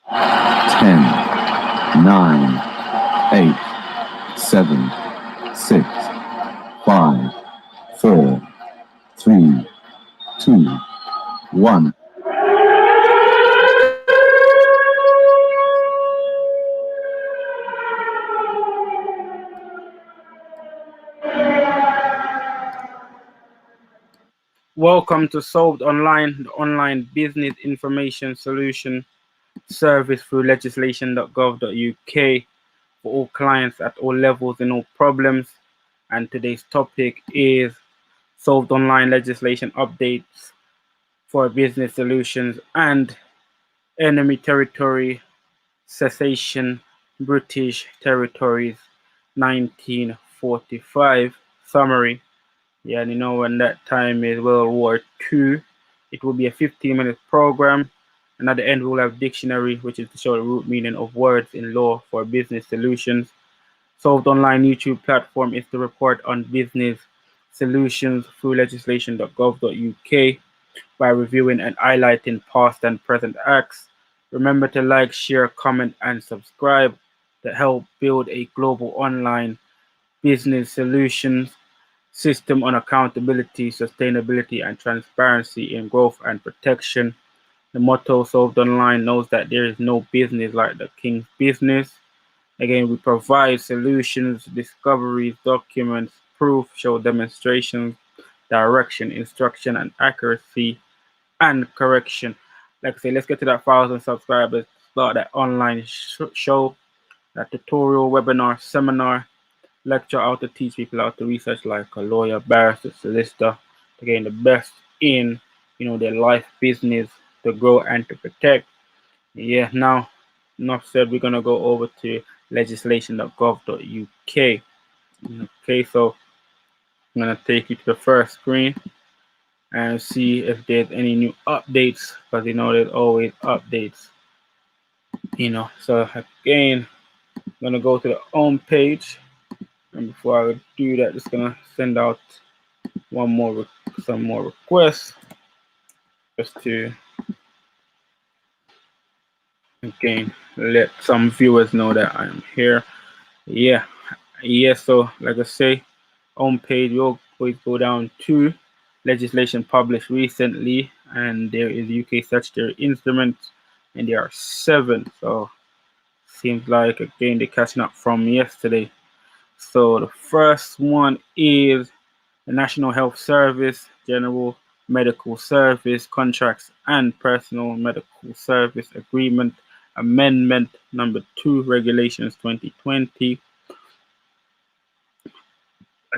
10, 9, 8, 7, 6, 5, 4, 3, 2, 1. Welcome to Solved Online, the online business information solution service through legislation.gov.uk for all clients at all levels and all problems. And today's topic is Solved Online legislation updates for business solutions and Enemy Territory Cessation, British Territories, 1945 summary. Yeah, and you know when that time is World War II. It will be a 15-minute program, and at the end we'll have dictionary, which is to show the root meaning of words in law for business solutions. Solved Online YouTube platform is to report on business solutions through legislation.gov.uk by reviewing and highlighting past and present acts. Remember to like, share, comment, and subscribe to help build a global online business solutions system on accountability, sustainability, and transparency in growth and protection. The motto Solved Online knows that there is no business like the King's business. Again, we provide solutions, discoveries, documents, proof, show demonstrations, direction, instruction, and accuracy and correction. Like I say, let's get to that 1,000 subscribers, start that online show, that tutorial, webinar, seminar, lecture how to teach people how to research like a lawyer, barrister, solicitor, to gain the best in their life business to grow and to protect. Yeah, now enough said, we're gonna go over to legislation.gov.uk. Okay, so I'm gonna take you to the first screen and see if there's any new updates, because there's always updates. So again, I'm gonna go to the home page. And before I do that, just gonna send out some more requests just to again let some viewers know that I am here. Yeah. So like I say, home page, we'll always go down to legislation published recently, and there is UK statutory instruments, and there are 7. So seems like again they're catching up from yesterday. So the first one is the National Health Service, General Medical Service Contracts and Personal Medical Service Agreement Amendment number 2, Regulations 2020.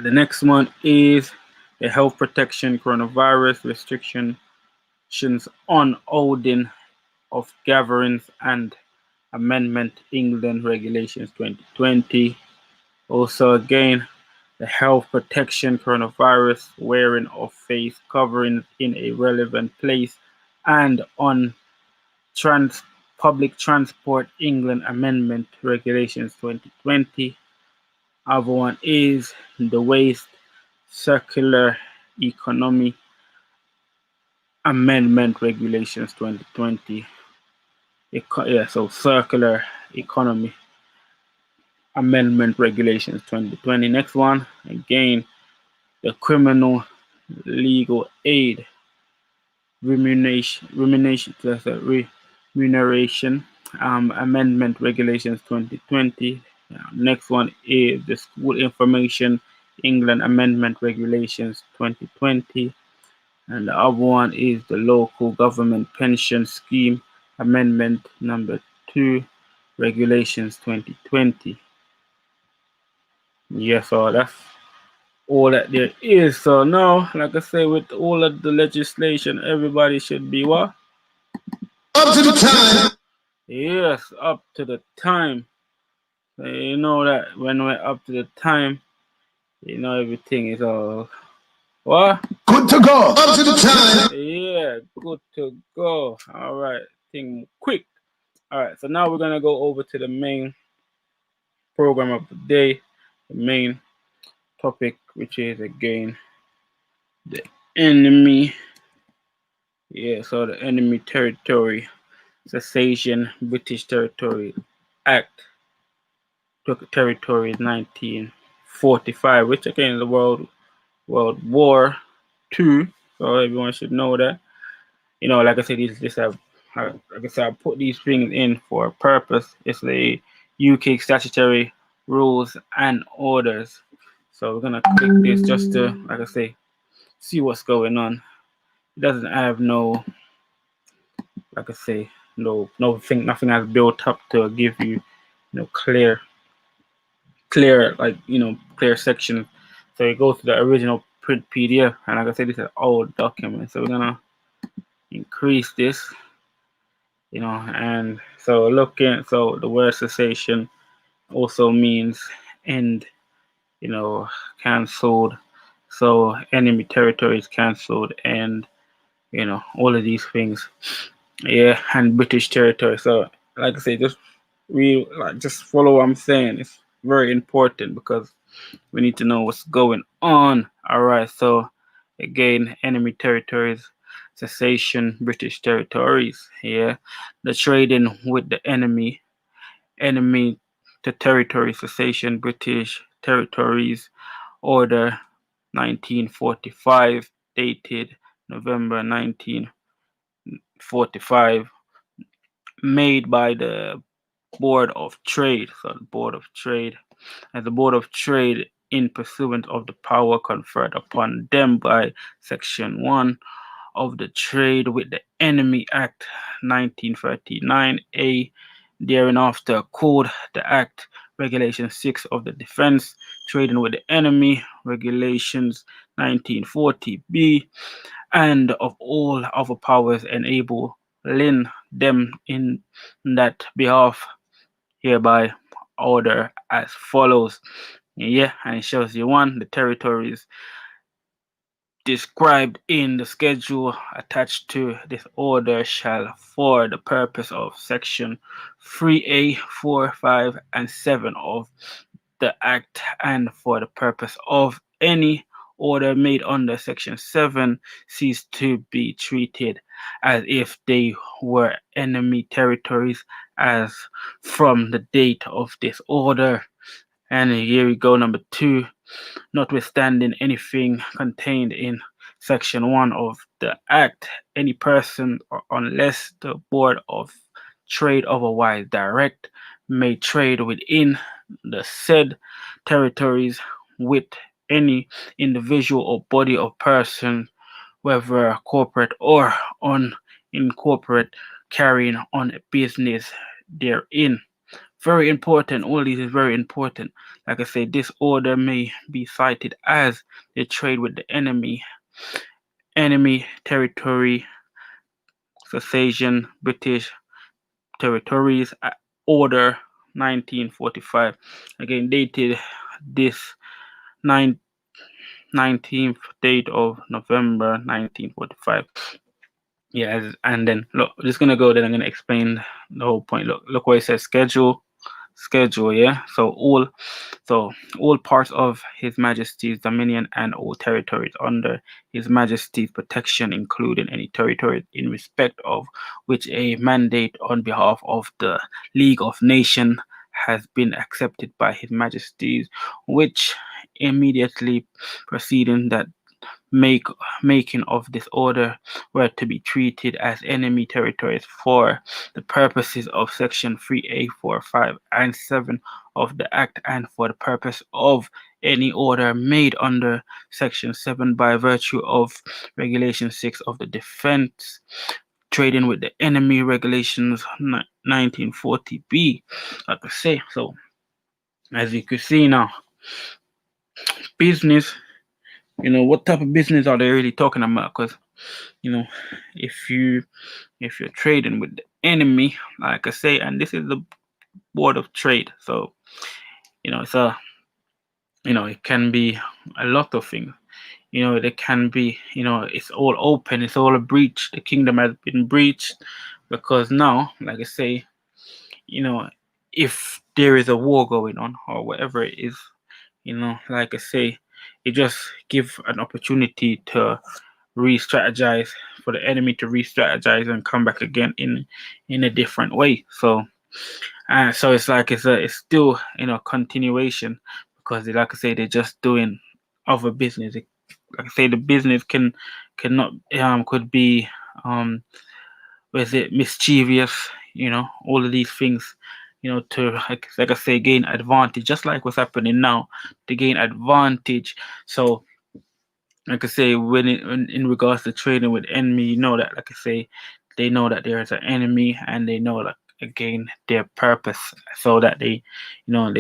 The next one is the Health Protection Coronavirus Restrictions on Holding of Gatherings and Amendment England Regulations 2020. Also again, the Health Protection Coronavirus Wearing of Face Coverings in a Relevant Place and on Public Transport England Amendment Regulations 2020. Other one is the Waste Circular Economy Amendment Regulations 2020. So Circular Economy Amendment Regulations 2020. Next one, again, the Criminal Legal Aid Remuneration Amendment Regulations 2020. Next one is the School Information England Amendment Regulations 2020. And the other one is the Local Government Pension Scheme Amendment number 2, Regulations 2020. Yes, so that's all that there is. So now, like I say, with all of the legislation, everybody should be what? Up to the time. Yes, up to the time. So you know that when we're up to the time, everything is all what? Good to go. Up to the time. Yeah, good to go. All right, thing quick. All right, so now we're gonna go over to the main program of the day, the main topic, which is again the enemy. Yeah, so the Enemy Territory Cessation British Territory Act Territories 1945, which again is the World War II. So everyone should know that. Like I said, like I said, I put these things in for a purpose. It's the UK statutory rules and orders. So we're gonna click this just to, like I say, see what's going on. It doesn't have no, like I say, nothing has built up to give you, clear clear section. So you go to the original print PDF, and like I said, this is an old document. So we're gonna increase this, and so so the word cessation also means end, cancelled. So enemy territory is cancelled, and all of these things. Yeah, and British territory. So like I say, just follow what I'm saying. It's very important because we need to know what's going on. All right. So again, enemy territories, cessation, British territories. Yeah, the trading with the enemy territory cessation, British territories, order 1945, dated November 1945, made by the Board of Trade. So the Board of Trade, as the Board of Trade, in pursuant of the power conferred upon them by Section 1 of the Trade with the Enemy Act 1939A, thereafter called the Act Regulation 6 of the Defense Trading with the Enemy Regulations 1940B, and of all other powers enabling them in that behalf, hereby order as follows. Yeah, and it shows you one, the territories described in the schedule attached to this order shall, for the purpose of section 3A, 4, 5, and 7 of the Act, and for the purpose of any order made under section 7, cease to be treated as if they were enemy territories as from the date of this order. And here we go, number 2. Notwithstanding anything contained in section 1 of the Act, any person, unless the Board of Trade otherwise direct, may trade within the said territories with any individual or body of persons, whether corporate or unincorporated, carrying on a business therein. Very important. All these is very important. Like I say, this order may be cited as the trade with the enemy territory cessation, British territories, order 1945. Again, dated this 19th date of November 1945. Yeah, and then look, I'm just gonna go. Then I'm gonna explain the whole point. Look where it says schedule. Yeah. So all parts of His Majesty's dominion and all territories under His Majesty's protection, including any territory in respect of which a mandate on behalf of the League of Nations has been accepted by His Majesty's, which immediately preceding that making of this order were to be treated as enemy territories for the purposes of section 3A, 4, 5, and 7 of the Act, and for the purpose of any order made under section 7 by virtue of regulation 6 of the Defense Trading with the Enemy Regulations 1940B. Like I say, so as you can see now, business, what type of business are they really talking about? Because if you're trading with the enemy, like I say, and this is the Board of Trade, so it's it can be a lot of things. There can be, it's all open, it's all a breach. The kingdom has been breached because now, like I say, if there is a war going on or whatever it is, like I say, it just give an opportunity to re-strategize, for the enemy to re-strategize and come back again in a different way. So it's like it's still continuation, because like I say, they're just doing other business. Like I say, the business cannot could be was it mischievous, all of these things, to like I say, gain advantage, just like what's happening now, to gain advantage. So like I say, when in regards to trading with enemy, that, like I say, they know that there is an enemy, and they know that, again, their purpose, so that they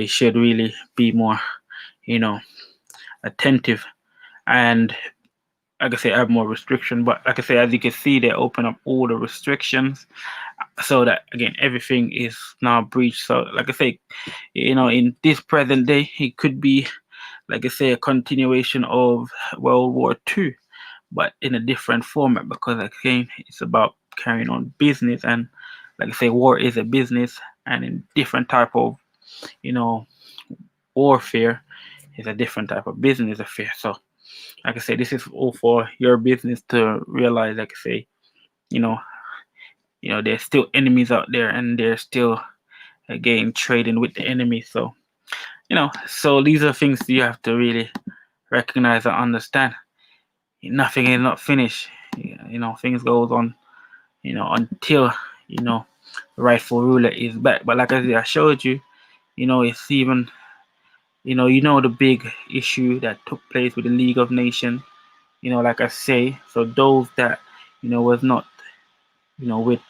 should really be more, you know, attentive, and like I say, have more restriction. But like I say, as you can see, they open up all the restrictions, so that, again, everything is now breached. So like I say, in this present day, it could be, like I say, a continuation of World War II, but in a different format, because again, it's about carrying on business, and like I say, war is a business, and in different type of you know warfare is a different type of business affair. So like I say, this is all for your business to realize. Like I say, you know there's still enemies out there, and they're still, again, trading with the enemy. So these are things you have to really recognize and understand. Nothing is not finished. Things goes on, until the rightful ruler is back. But like I showed you, it's even, the big issue that took place with the League of Nations. Like I say, so those that was not, with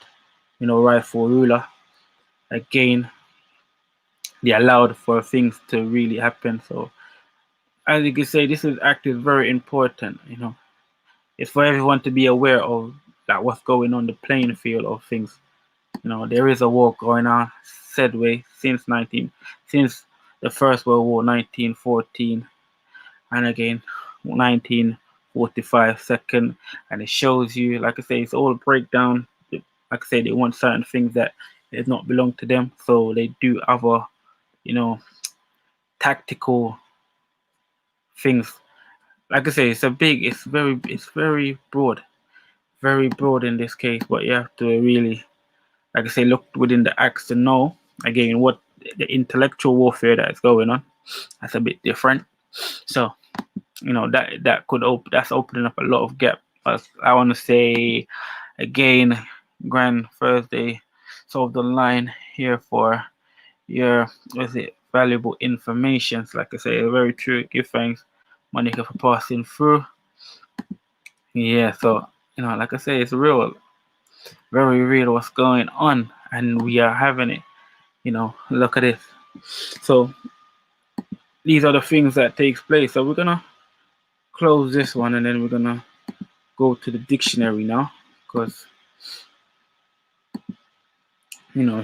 rightful ruler, again, they allowed for things to really happen. So as you can say, this act is very important. It's for everyone to be aware of that, what's going on the playing field of things. There is a war going on, said way, since the First World War, 1914, and again 1945, second, and it shows you, like I say, it's all a breakdown. Like I say, they want certain things that does not belong to them, so they do other, tactical things. Like I say, it's very broad in this case, but you have to really, like I say, look within the acts to know, again, what the intellectual warfare that is going on. That's a bit different. So that's opening up a lot of gap. But I want to say, again, Grand Thursday, solve the line here for your valuable information. Like I say, very true. Give thanks, Monica, for passing through. Yeah, so like I say, it's real, very real what's going on, and we are having it. Look at this. So these are the things that takes place. So we're gonna close this one, and then we're gonna go to the dictionary now, because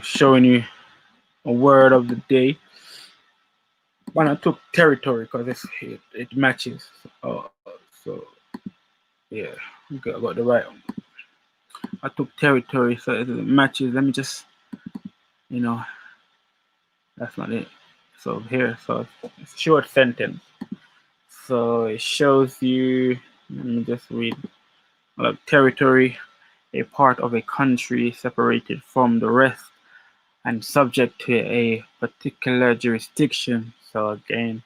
showing you a word of the day. But I took territory because it matches. So yeah, I got the right one. I took territory, so it matches. Let me just, that's not it. So here, so it's a short sentence. So it shows you. Let me just read. Territory, a part of a country separated from the rest and subject to a particular jurisdiction. So again,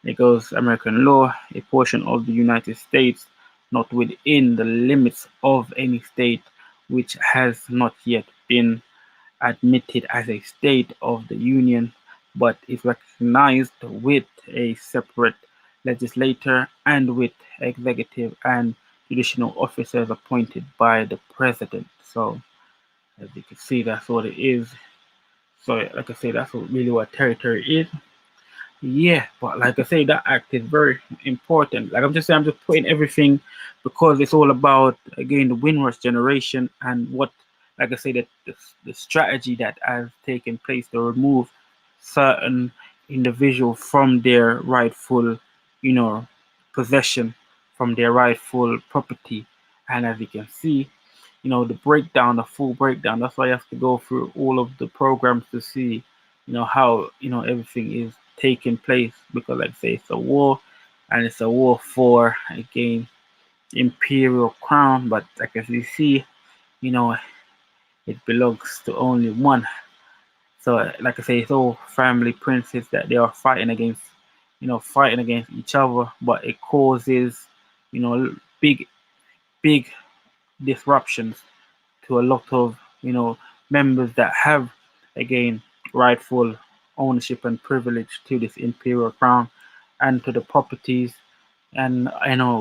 it goes American law, a portion of the United States not within the limits of any state which has not yet been admitted as a state of the Union, but is recognized with a separate legislature and with executive and judicial officers appointed by the president. So as you can see, that's what it is. So like I say, that's really what territory is. Yeah, but like I say, that act is very important. Like I'm just saying, I'm just putting everything, because it's all about, again, the Windrush generation, and what, like I say, that the strategy that has taken place to remove certain individuals from their rightful, possession, from their rightful property. And as you can see, the full breakdown. That's why you have to go through all of the programs to see, how everything is taking place, because like I say, it's a war, and it's a war for, again, imperial crown, but like as you see, you know, it belongs to only one. So like I say, it's all family princes that they are fighting against, fighting against each other, but it causes, big, big disruptions to a lot of, members that have, again, rightful ownership and privilege to this imperial crown and to the properties, and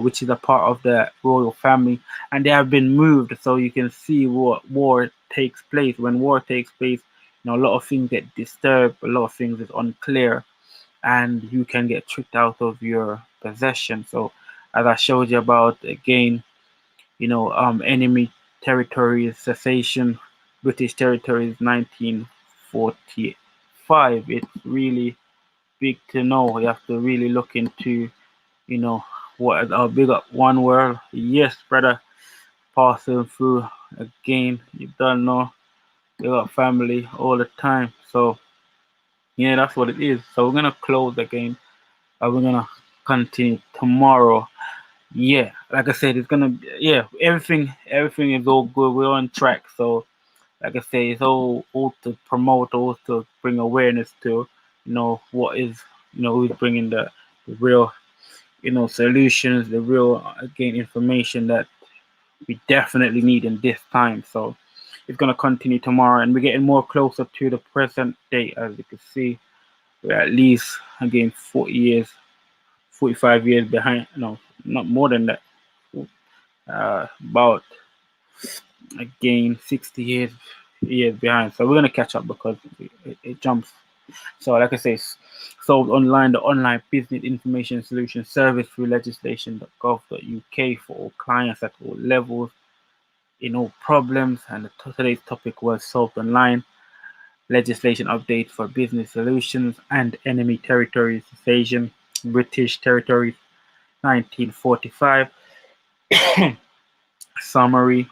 which is a part of the royal family, and they have been moved. So you can see what war takes place. When war takes place, a lot of things get disturbed, a lot of things is unclear, and you can get tricked out of your possession. So as I showed you about, again, enemy territory cessation, British territories 1945. It's really big to know. You have to really look into, you know, what our big up one world. Yes, brother, passing through again. You don't know, we got family all the time. So yeah, that's what it is. So we're gonna close again. We're gonna continue tomorrow. Yeah, like I said, it's gonna be, yeah, everything is all good. We're on track. So like I say, it's all to promote, all to bring awareness to, what is, who's bringing the real, solutions, the real, again, information that we definitely need in this time. So it's going to continue tomorrow, and we're getting more closer to the present day. As you can see, we're at least, again, 40 years, 45 years behind. No, not more than that. About, again, 60 years behind. So we're going to catch up because it jumps. So like I say, sold online, the online business information solution service through legislation.gov.uk for all clients at all levels, in all problems. And today's topic was solved online, legislation update for business solutions and enemy territory cessation, British territories 1945, summary,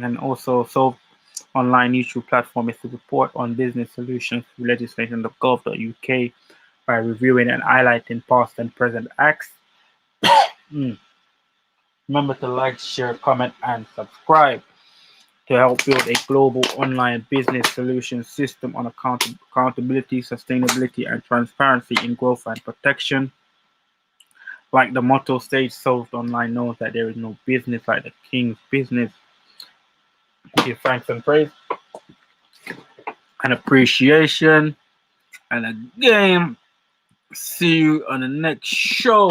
and also solved online YouTube platform is to report on business solutions through legislation.gov.uk by reviewing and highlighting past and present acts. Remember to like, share, comment, and subscribe to help build a global online business solution system on accountability, sustainability, and transparency in growth and protection. Like the motto states, Solved Online knows that there is no business like the king's business. Give thanks and praise and appreciation. And again, see you on the next show.